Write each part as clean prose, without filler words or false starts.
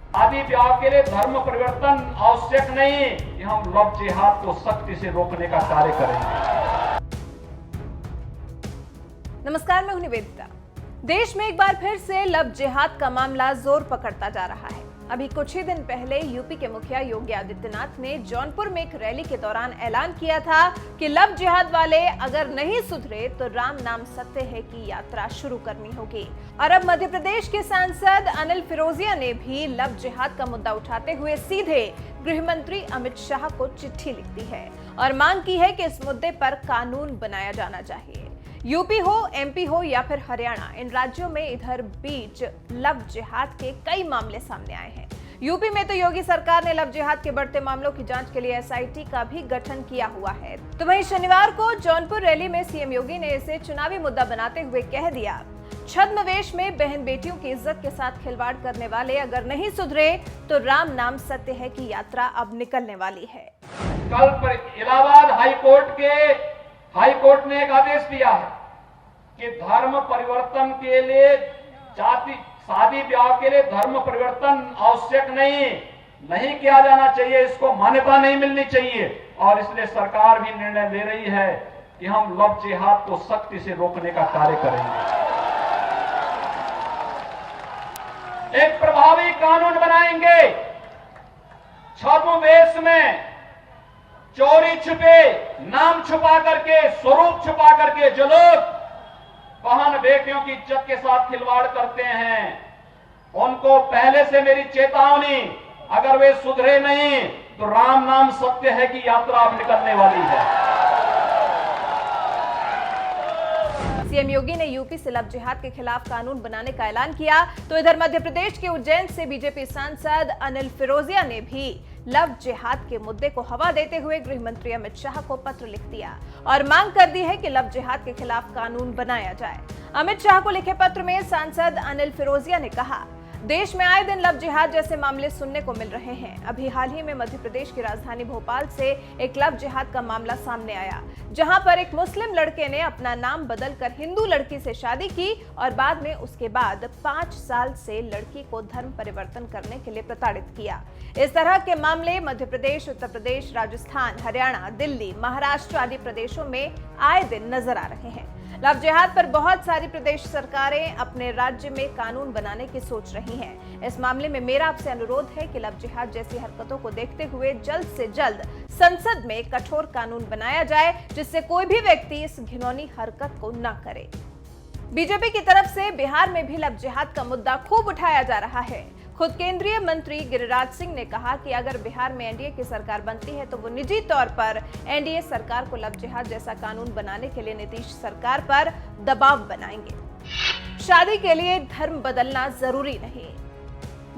शादी ब्याह के लिए धर्म परिवर्तन आवश्यक नहीं कि हम लव जिहाद को सख्ती से रोकने का कार्य करेंगे। नमस्कार, मैं हूं निवेदिता। देश में एक बार फिर से लव जिहाद का मामला जोर पकड़ता जा रहा है। अभी कुछ ही दिन पहले यूपी के मुखिया योगी आदित्यनाथ ने जौनपुर में एक रैली के दौरान ऐलान किया था कि लव जिहाद वाले अगर नहीं सुधरे तो राम नाम सत्य है की यात्रा शुरू करनी होगी। और अब मध्य प्रदेश के सांसद अनिल फिरोजिया ने भी लव जिहाद का मुद्दा उठाते हुए सीधे गृह मंत्री अमित शाह को चिट्ठी लिख दी है और मांग की है कि इस मुद्दे पर कानून बनाया जाना चाहिए। यूपी हो, एमपी हो या फिर हरियाणा, इन राज्यों में इधर बीच लव जिहाद के कई मामले सामने आए हैं। यूपी में तो योगी सरकार ने लव जिहाद के बढ़ते मामलों की जांच के लिए एसआईटी का भी गठन किया हुआ है। तो वहीं शनिवार को जौनपुर रैली में सीएम योगी ने इसे चुनावी मुद्दा बनाते हुए कह दिया, छद्मवेश में बहन बेटियों की इज्जत के साथ खिलवाड़ करने वाले अगर नहीं सुधरे तो राम नाम सत्य है की यात्रा अब निकलने वाली है। कल पर इलाहाबाद हाई कोर्ट ने एक आदेश दिया है कि धर्म परिवर्तन के लिए शादी ब्याह के लिए धर्म परिवर्तन आवश्यक नहीं किया जाना चाहिए, इसको मान्यता नहीं मिलनी चाहिए। और इसलिए सरकार भी निर्णय ले रही है कि हम लव जिहाद को सख्ती से रोकने का कार्य करेंगे। एक प्रभावी कानून बनाएंगे। छद्मवेश में चोरी छिपे, नाम छुपा करके, स्वरूप छुपा करके जो लोग बहन बेटियों की इज्जत के साथ खिलवाड़ करते हैं, उनको पहले से मेरी चेतावनी, अगर वे सुधरे नहीं तो राम नाम सत्य है की यात्रा अब निकलने वाली है। सीएम योगी ने यूपी से लव जिहाद के खिलाफ कानून बनाने का ऐलान किया, तो इधर मध्य प्रदेश के उज्जैन से बीजेपी सांसद अनिल फिरोजिया ने भी लव जिहाद के मुद्दे को हवा देते हुए गृह मंत्री अमित शाह को पत्र लिख दिया और मांग कर दी है कि लव जिहाद के खिलाफ कानून बनाया जाए। अमित शाह को लिखे पत्र में सांसद अनिल फिरोजिया ने कहा, देश में आए दिन लव जिहाद जैसे मामले सुनने को मिल रहे हैं। अभी हाल ही में मध्य प्रदेश की राजधानी भोपाल से एक लव जिहाद का मामला सामने आया, जहां पर एक मुस्लिम लड़के ने अपना नाम बदलकर हिंदू लड़की से शादी की और बाद में उसके बाद 5 साल से लड़की को धर्म परिवर्तन करने के लिए प्रताड़ित किया। इस तरह के मामले मध्य प्रदेश, उत्तर प्रदेश, राजस्थान, हरियाणा, दिल्ली, महाराष्ट्र आदि प्रदेशों में आए दिन नजर आ रहे हैं। लव जिहाद पर बहुत सारी प्रदेश सरकारें अपने राज्य में कानून बनाने की सोच रही हैं। इस मामले में मेरा आपसे अनुरोध है कि लव जिहाद जैसी हरकतों को देखते हुए जल्द से जल्द संसद में कठोर कानून बनाया जाए, जिससे कोई भी व्यक्ति इस घिनौनी हरकत को न करे। बीजेपी की तरफ से बिहार में भी लव जिहाद का मुद्दा खूब उठाया जा रहा है। खुद केंद्रीय मंत्री गिरिराज सिंह ने कहा कि अगर बिहार में एनडीए की सरकार बनती है तो वो निजी तौर पर एनडीए सरकार को लव जिहाद जैसा कानून बनाने के लिए नीतीश सरकार पर दबाव बनाएंगे। शादी के लिए धर्म बदलना जरूरी नहीं।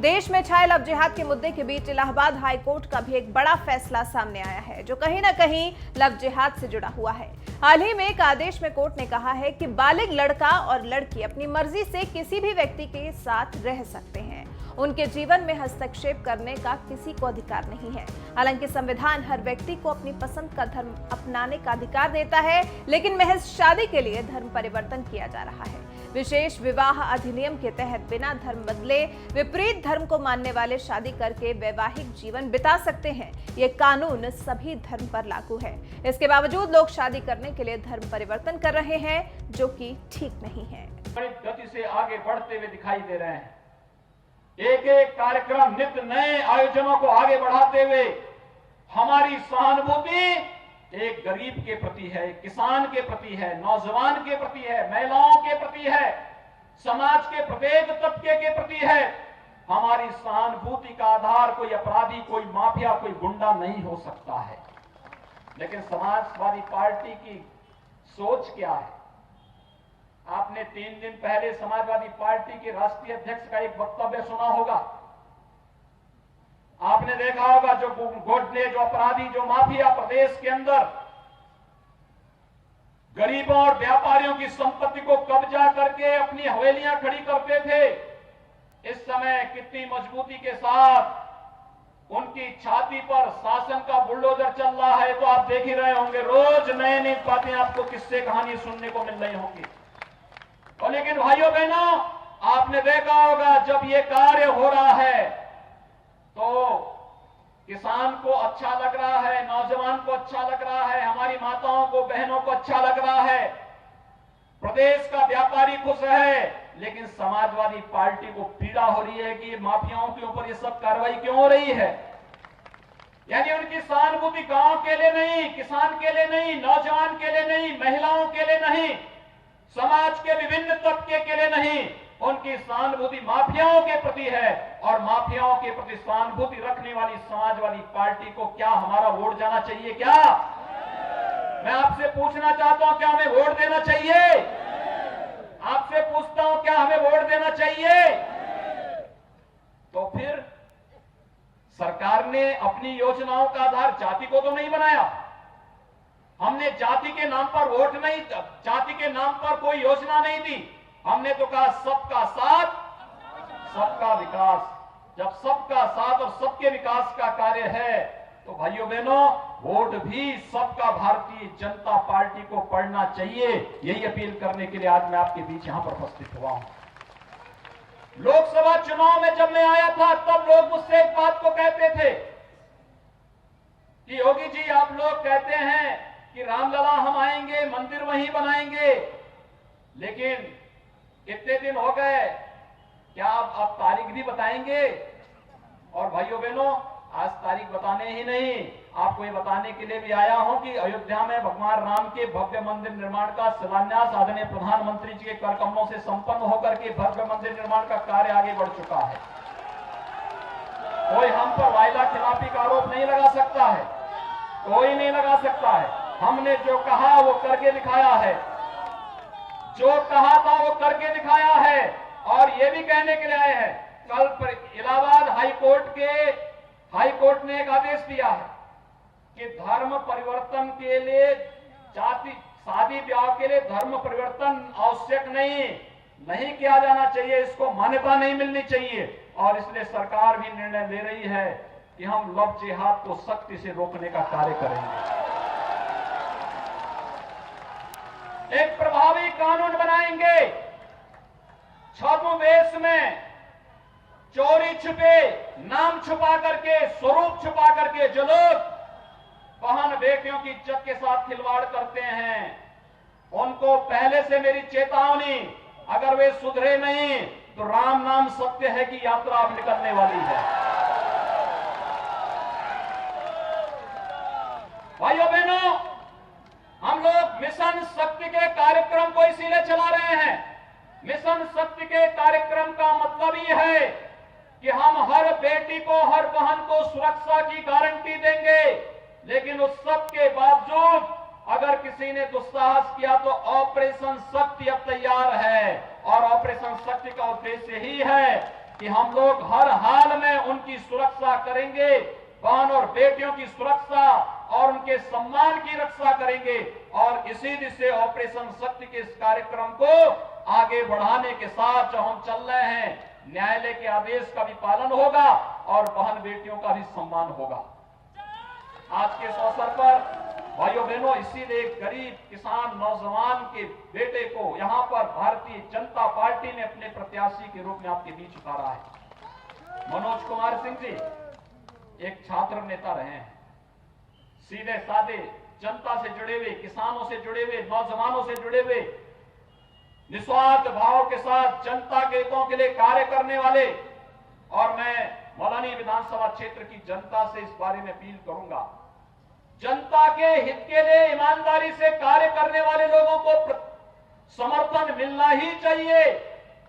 देश में छाए लव जिहाद के मुद्दे के बीच इलाहाबाद हाई कोर्ट का भी एक बड़ा फैसला सामने आया है, जो कहीं ना कहीं लव जिहाद से जुड़ा हुआ है। हाल ही में एक आदेश में कोर्ट ने कहा है कि बालिग लड़का और लड़की अपनी मर्जी से किसी भी व्यक्ति के साथ रह सकते हैं। उनके जीवन में हस्तक्षेप करने का किसी को अधिकार नहीं है। हालांकि संविधान हर व्यक्ति को अपनी पसंद का धर्म अपनाने का अधिकार देता है, लेकिन महज शादी के लिए धर्म परिवर्तन किया जा रहा है। विशेष विवाह अधिनियम के तहत बिना धर्म बदले विपरीत धर्म को मानने वाले शादी करके वैवाहिक जीवन बिता सकते हैं। ये कानून सभी धर्म पर लागू है। इसके बावजूद लोग शादी करने के लिए धर्म परिवर्तन कर रहे हैं, जो कि ठीक नहीं है। बड़ी गति से आगे बढ़ते हुए दिखाई दे रहे हैं। एक एक कार्यक्रम, नित्य नए आयोजनों को आगे बढ़ाते हुए हमारी सहानुभूति एक गरीब के प्रति है, किसान के प्रति है, नौजवान के प्रति है, महिलाओं के प्रति है, समाज के प्रत्येक तबके के प्रति है। हमारी सहानुभूति का आधार कोई अपराधी, कोई माफिया, कोई गुंडा नहीं हो सकता है। लेकिन समाजवादी पार्टी की सोच क्या है? आपने 3 दिन पहले समाजवादी पार्टी के राष्ट्रीय अध्यक्ष का एक वक्तव्य सुना होगा। आपने देखा होगा जो गुंडे, जो अपराधी, जो माफिया प्रदेश के अंदर गरीबों और व्यापारियों की संपत्ति को कब्जा करके अपनी हवेलियां खड़ी करते थे, इस समय कितनी मजबूती के साथ उनकी छाती पर शासन का बुलडोजर चल रहा है। तो आप देख ही रहे होंगे, रोज नई नई बातें आपको किस्से कहानी सुनने को मिल रही होंगी। और लेकिन भाइयों बहनों, आपने देखा होगा जब ये कार्य हो रहा है तो किसान को अच्छा लग रहा है, नौजवान को अच्छा लग रहा है, हमारी माताओं को, बहनों को अच्छा लग रहा है, प्रदेश का व्यापारी खुश है, लेकिन समाजवादी पार्टी को पीड़ा हो रही है कि ये माफियाओं के ऊपर ये सब कार्रवाई क्यों हो रही है। यानी उनकी सहानुभूति गांव के लिए नहीं, किसान के लिए नहीं, नौजवान के लिए नहीं, महिलाओं के लिए नहीं, समाज के विभिन्न तबके के लिए नहीं, उनकी सहानुभूति माफियाओं के प्रति है। और माफियाओं के प्रति सहानुभूति रखने वाली समाजवादी पार्टी को क्या हमारा वोट जाना चाहिए? क्या मैं आपसे पूछना चाहता हूं, क्या हमें वोट देना चाहिए? आपसे पूछता हूं, क्या हमें वोट देना चाहिए? तो फिर सरकार ने अपनी योजनाओं का आधार जाति को तो नहीं बनाया। हमने जाति के नाम पर वोट नहीं, जाति के नाम पर कोई योजना नहीं दी। हमने तो कहा सबका साथ, सबका विकास। जब सबका साथ और सबके विकास का कार्य है तो भाइयों बहनों, वोट भी सबका भारतीय जनता पार्टी को पड़ना चाहिए। यही अपील करने के लिए आज मैं आपके बीच यहां पर उपस्थित हुआ हूं। लोकसभा चुनाव में जब मैं आया था तब लोग मुझसे एक बात को कहते थे कि योगी जी, आप लोग कहते हैं कि रामलला हम आएंगे, मंदिर वहीं बनाएंगे, लेकिन कितने दिन हो गए, क्या आप तारीख भी बताएंगे? और भाइयों बहनों, आज तारीख बताने ही नहीं, आपको ये बताने के लिए भी आया हूं कि अयोध्या में भगवान राम के भव्य मंदिर निर्माण का शिलान्यास आदरणीय प्रधानमंत्री जी के कर कमलों से संपन्न होकर के भव्य मंदिर निर्माण का कार्य आगे बढ़ चुका है। कोई हम पर वायदा खिलाफी का आरोप नहीं लगा सकता है, कोई नहीं लगा सकता है। हमने जो कहा वो करके दिखाया है, जो कहा था वो करके दिखाया है। और ये भी कहने के लिए आए हैं, कल इलाहाबाद हाईकोर्ट ने एक आदेश दिया है कि धर्म परिवर्तन के लिए, शादी ब्याह के लिए धर्म परिवर्तन आवश्यक नहीं किया जाना चाहिए, इसको मान्यता नहीं मिलनी चाहिए। और इसलिए सरकार भी निर्णय ले रही है कि हम लव जिहाद को सख्ती से रोकने का कार्य करेंगे। एक प्रभावी कानून बनाएंगे। छद्मवेश में चोरी छुपे, नाम छुपा करके, स्वरूप छुपा करके जो लोग बहन बेटियों की इज्जत के साथ खिलवाड़ करते हैं, उनको पहले से मेरी चेतावनी, अगर वे सुधरे नहीं तो राम नाम सत्य है की यात्रा अब निकलने वाली है। भाइयों बहनों, हम लोग मिशन शक्ति के कार्यक्रम को इसीलिए चला रहे हैं। मिशन शक्ति के कार्यक्रम का मतलब ये है कि हम हर बेटी को, हर बहन को सुरक्षा की गारंटी देंगे, लेकिन उस सब के बावजूद अगर किसी ने दुस्साहस किया तो ऑपरेशन शक्ति अब तैयार है। और ऑपरेशन शक्ति का उद्देश्य ही है कि हम लोग हर हाल में उनकी सुरक्षा करेंगे, बहन और बेटियों की सुरक्षा और उनके सम्मान की रक्षा करेंगे। और इसी दिशा ऑपरेशन शक्ति के इस कार्यक्रम को आगे बढ़ाने के साथ जो हम चल रहे हैं, न्यायालय के आदेश का भी पालन होगा और बहन बेटियों का भी सम्मान होगा। आज के इस अवसर पर भाइयों बहनों, इसीलिए एक गरीब किसान नौजवान के बेटे को यहां पर भारतीय जनता पार्टी ने अपने प्रत्याशी के रूप में आपके बीच उतारा है। मनोज कुमार सिंह जी एक छात्र नेता रहे हैं, सीधे साधे, जनता से जुड़े हुए, किसानों से जुड़े हुए, नौजवानों से जुड़े हुए, निस्वार्थ भाव के साथ जनता के हितों के लिए कार्य करने वाले। और मैं मौलानी विधानसभा क्षेत्र की जनता से इस बारे में अपील करूंगा, जनता के हित के लिए ईमानदारी से कार्य करने वाले लोगों को समर्थन मिलना ही चाहिए।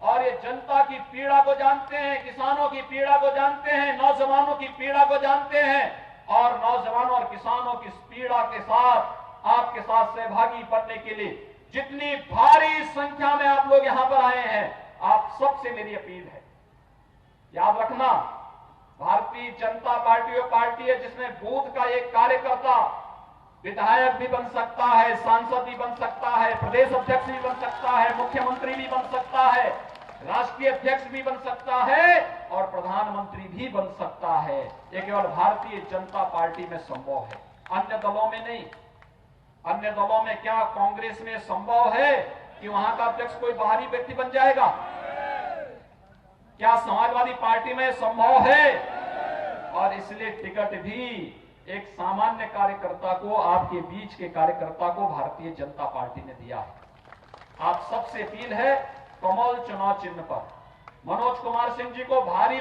और ये जनता की पीड़ा को जानते हैं, किसानों की पीड़ा को जानते हैं, नौजवानों की पीड़ा को जानते हैं। और नौजवानों और किसानों की पीड़ा के साथ आपके साथ सहभागी बनने के लिए जितनी भारी संख्या में आप लोग यहां पर आए हैं, आप सबसे मेरी अपील है, याद रखना, भारतीय जनता पार्टी वो पार्टी है जिसमें बूथ का एक कार्यकर्ता विधायक भी बन सकता है, सांसद भी बन सकता है, प्रदेश अध्यक्ष भी बन सकता है, मुख्यमंत्री भी बन सकता है, राष्ट्रीय अध्यक्ष भी बन सकता है और प्रधानमंत्री भी बन सकता है। ये केवल भारतीय जनता पार्टी में संभव है, अन्य दलों में नहीं। अन्य दलों में क्या कांग्रेस में संभव है कि वहां का अध्यक्ष कोई बाहरी व्यक्ति बन जाएगा? क्या समाजवादी पार्टी में संभव है? और इसलिए टिकट भी एक सामान्य कार्यकर्ता को, आपके बीच के कार्यकर्ता को भारतीय जनता पार्टी ने दिया है। आप सबसे अपील है, कमल चुनाव चिन्ह पर मनोज कुमार सिंह जी को भारी